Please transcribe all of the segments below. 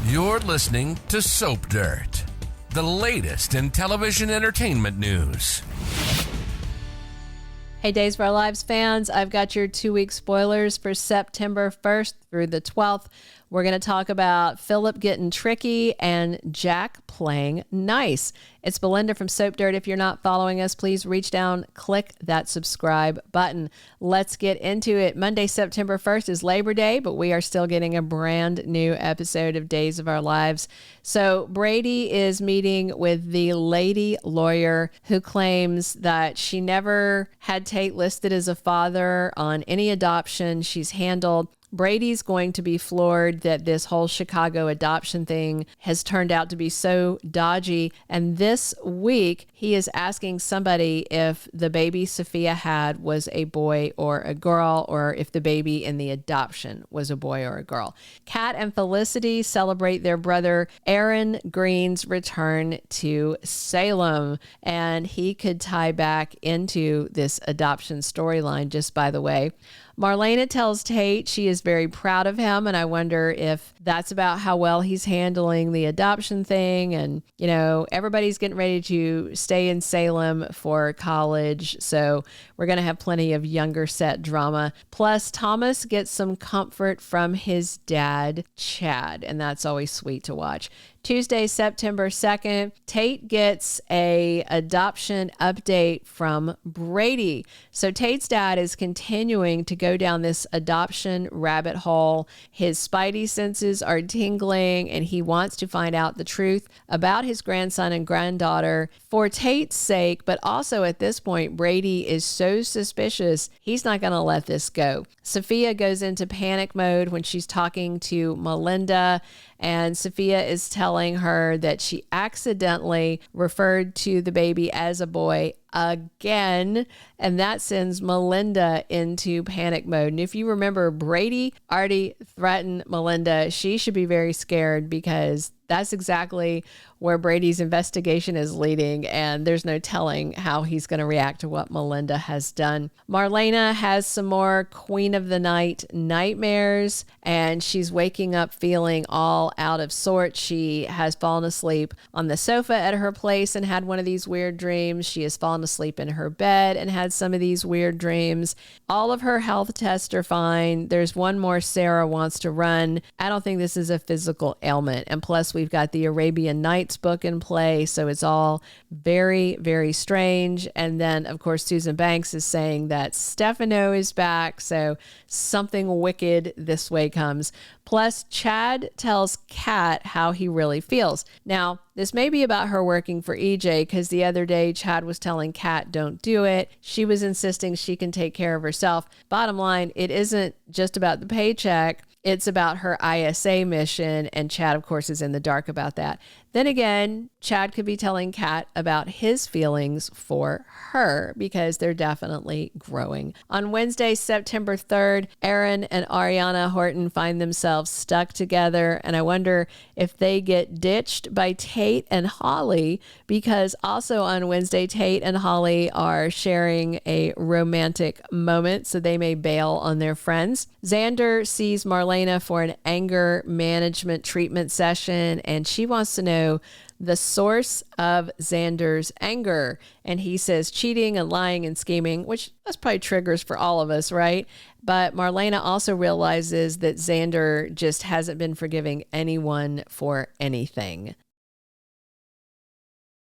You're listening to Soap Dirt, the latest in television entertainment news. Hey, Days of Our Lives fans, I've got your 2-week spoilers for September 1st through the 12th. We're going to talk about Philip getting tricky and Jack playing nice. It's Melinda from Soap Dirt. If you're not following us, please reach down, click that subscribe button. Let's get into it. Monday, September 1st is Labor Day, but we are still getting a brand new episode of Days of Our Lives. So Brady is meeting with the lady lawyer who claims that she never had Tate listed as a father on any adoption she's handled. Brady's going to be floored that this whole Chicago adoption thing has turned out to be so dodgy. And this week, he is asking somebody if the baby Sophia had was a boy or a girl, or if the baby in the adoption was a boy or a girl. Cat and Felicity celebrate their brother Aaron Greene's return to Salem. And he could tie back into this adoption storyline, just by the way. Marlena tells Tate she is very proud of him, and I wonder if that's about how well he's handling the adoption thing. And, you know, everybody's getting ready to stay in Salem for college, so we're going to have plenty of younger set drama. Plus, Thomas gets some comfort from his dad, Chad, and that's always sweet to watch. Tuesday, September 2nd, Tate gets a adoption update from Brady. So Tate's dad is continuing to go down this adoption rabbit hole. His spidey senses are tingling, and he wants to find out the truth about his grandson and granddaughter for Tate's sake. But also at this point, Brady is so suspicious, he's not going to let this go. Sophia goes into panic mode when she's talking to Melinda, and Sophia is telling her that she accidentally referred to the baby as a boy again, and that sends Melinda into panic mode. And if you remember, Brady already threatened Melinda. She should be very scared, because that's exactly where Brady's investigation is leading, and there's no telling how he's going to react to what Melinda has done. Marlena has some more Queen of the Night nightmares, and she's waking up feeling all out of sorts. She has fallen asleep on the sofa at her place and had one of these weird dreams. She has fallen asleep in her bed and had some of these weird dreams. All of her health tests are fine. There's one more Sarah wants to run. I don't think this is a physical ailment. And plus, we've got the Arabian Nights book in play, so it's all very, very strange. And then, of course, Susan Banks is saying that Stefano is back, so something wicked this way comes. Plus, Chad tells Cat how he really feels. Now, this may be about her working for EJ, because the other day Chad was telling Cat, don't do it. She was insisting she can take care of herself. Bottom line, it isn't just about the paycheck. It's about her ISA mission, and Chad, of course, is in the dark about that. Then again, Chad could be telling Kat about his feelings for her, because they're definitely growing. On Wednesday, September 3rd, Erin and Arianna Horton find themselves stuck together, and I wonder if they get ditched by Tate and Holly, because also on Wednesday, Tate and Holly are sharing a romantic moment, so they may bail on their friends. Xander sees Marlena for an anger management treatment session, and she wants to know the source of Xander's anger. And he says cheating and lying and scheming, which that's probably triggers for all of us, right? But Marlena also realizes that Xander just hasn't been forgiving anyone for anything.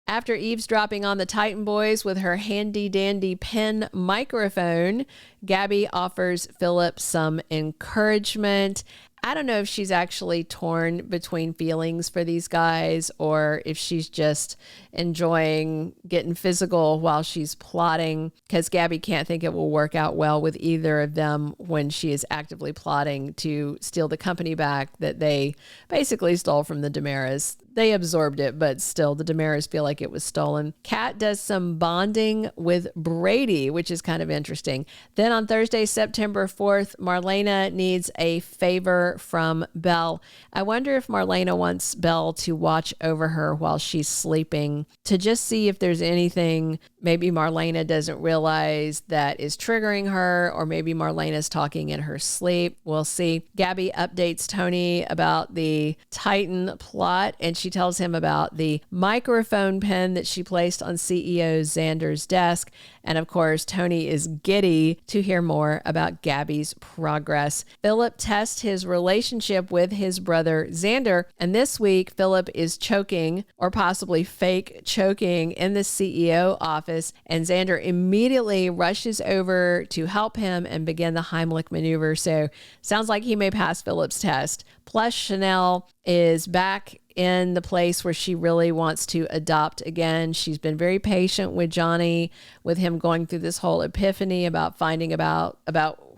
After eavesdropping on the Titan Boys with her handy-dandy pen microphone, Gaby offers Philip some encouragement. I don't know if she's actually torn between feelings for these guys, or if she's just enjoying getting physical while she's plotting, because Gaby can't think it will work out well with either of them when she is actively plotting to steal the company back that they basically stole from the DiMeras. They absorbed it, but still the DiMeras feel like it was stolen. Kat does some bonding with Brady, which is kind of interesting. Then on Thursday, September 4th, Marlena needs a favor from Belle. I wonder if Marlena wants Belle to watch over her while she's sleeping, to just see if there's anything maybe Marlena doesn't realize that is triggering her, or maybe Marlena's talking in her sleep. We'll see. Gaby updates Tony about the Titan plot, and she tells him about the microphone pen that she placed on CEO Xander's desk. And of course, Tony is giddy to hear more about Gaby's progress. Philip tests his relationship with his brother Xander, and this week Philip is choking, or possibly fake choking, in the CEO office, and Xander immediately rushes over to help him and begin the Heimlich maneuver. So sounds like he may pass Philip's test. Plus, Chanel is back in the place where she really wants to adopt again. She's been very patient with Johnny, with him going through this whole epiphany about finding about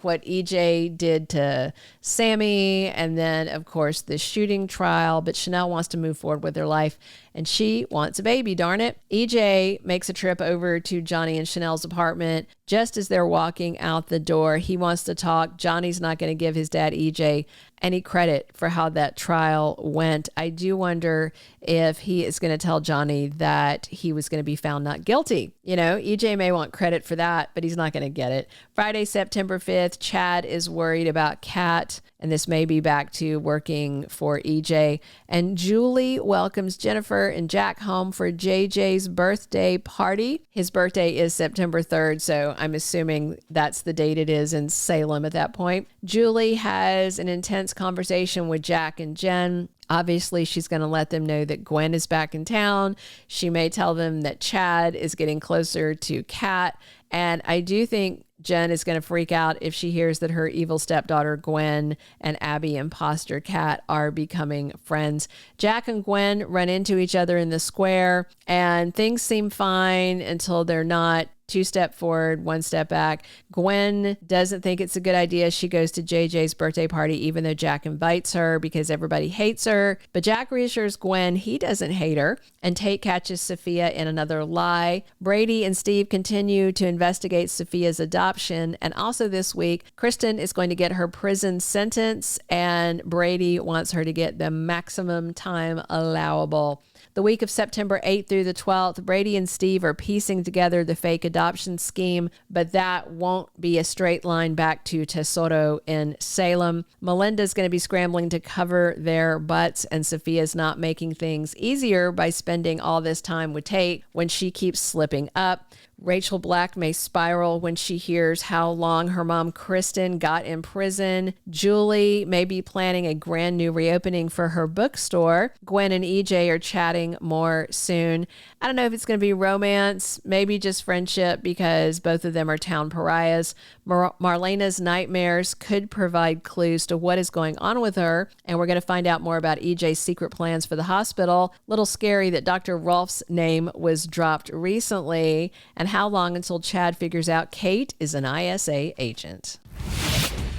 what EJ did to Sammy, and then of course the shooting trial. But Chanel wants to move forward with her life, and she wants a baby, darn it. EJ makes a trip over to Johnny and Chanel's apartment. Just as they're walking out the door, he wants to talk. Johnny's not going to give his dad EJ any credit for how that trial went. I do wonder if he is going to tell Johnny that he was going to be found not guilty. You know, EJ may want credit for that, but he's not going to get it. Friday, September 5th, Chad is worried about Cat, and this may be back to working for EJ. And Julie welcomes Jennifer and Jack home for JJ's birthday party. His birthday is September 3rd, so I'm assuming that's the date it is in Salem at that point. Julie has an intense conversation with Jack and Jen. Obviously, she's going to let them know that Gwen is back in town. She may tell them that Chad is getting closer to Kat. And I do think Jen is going to freak out if she hears that her evil stepdaughter Gwen and Abby imposter Kat are becoming friends. Jack and Gwen run into each other in the square, and things seem fine until they're not. 2 step forward, 1 step back. Gwen doesn't think it's a good idea. She goes to JJ's birthday party, even though Jack invites her, because everybody hates her. But Jack reassures Gwen he doesn't hate her, and Tate catches Sophia in another lie. Brady and Steve continue to investigate Sophia's adoption. And also this week, Kristen is going to get her prison sentence, and Brady wants her to get the maximum time allowable. The week of September 8th through the 12th, Brady and Steve are piecing together the fake adoption scheme, but that won't be a straight line back to Tesoro in Salem. Melinda's going to be scrambling to cover their butts, and Sophia's not making things easier by spending all this time with Tate when she keeps slipping up. Rachel Black may spiral when she hears how long her mom Kristen got in prison. Julie may be planning a brand new reopening for her bookstore. Gwen and EJ are chatting more soon. I don't know if it's going to be romance, maybe just friendship, because both of them are town pariahs. Marlena's nightmares could provide clues to what is going on with her, and we're going to find out more about EJ's secret plans for the hospital. Little scary that Dr. Rolf's name was dropped recently, and how long until Chad figures out Kate is an ISA agent.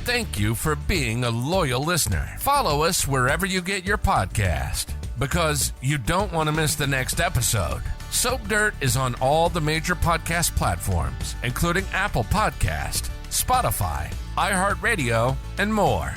Thank you for being a loyal listener. Follow us wherever you get your podcast, because you don't want to miss the next episode. Soap Dirt is on all the major podcast platforms, including Apple Podcast, Spotify, iHeartRadio, and more.